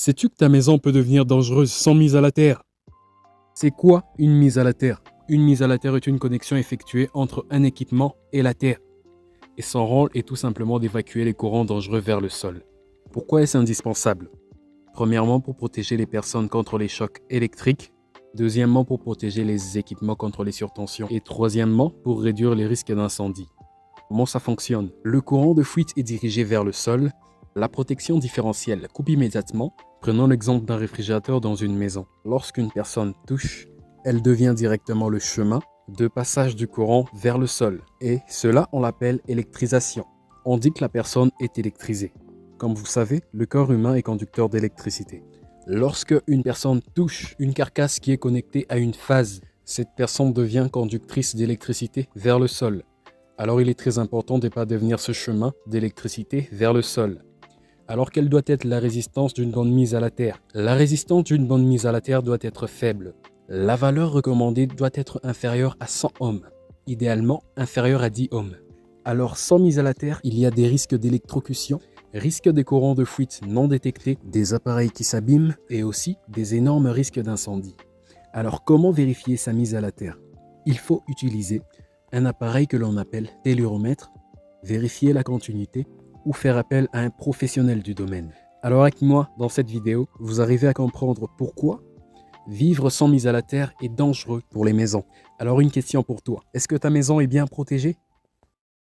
Sais-tu que ta maison peut devenir dangereuse sans mise à la terre? C'est quoi une mise à la terre? Une mise à la terre est une connexion effectuée entre un équipement et la terre. Et son rôle est tout simplement d'évacuer les courants dangereux vers le sol. Pourquoi est-ce indispensable? Premièrement, pour protéger les personnes contre les chocs électriques. Deuxièmement, pour protéger les équipements contre les surtensions. Et troisièmement, pour réduire les risques d'incendie. Comment ça fonctionne? Le courant de fuite est dirigé vers le sol. La protection différentielle coupe immédiatement. Prenons l'exemple d'un réfrigérateur dans une maison. Lorsqu'une personne touche, elle devient directement le chemin de passage du courant vers le sol. Et cela, on l'appelle électrisation. On dit que la personne est électrisée. Comme vous savez, le corps humain est conducteur d'électricité. Lorsque une personne touche une carcasse qui est connectée à une phase, cette personne devient conductrice d'électricité vers le sol. Alors il est très important de ne pas devenir ce chemin d'électricité vers le sol. Alors quelle doit être la résistance d'une bonne mise à la terre? La résistance d'une bonne mise à la terre doit être faible. La valeur recommandée doit être inférieure à 100 ohms, idéalement inférieure à 10 ohms. Alors sans mise à la terre, il y a des risques d'électrocution, risques de courants de fuite non détectés, des appareils qui s'abîment et aussi des énormes risques d'incendie. Alors comment vérifier sa mise à la terre? Il faut utiliser un appareil que l'on appelle telluromètre, vérifier la continuité ou faire appel à un professionnel du domaine. Alors avec moi, dans cette vidéo, vous arrivez à comprendre pourquoi vivre sans mise à la terre est dangereux pour les maisons. Alors une question pour toi, est-ce que ta maison est bien protégée?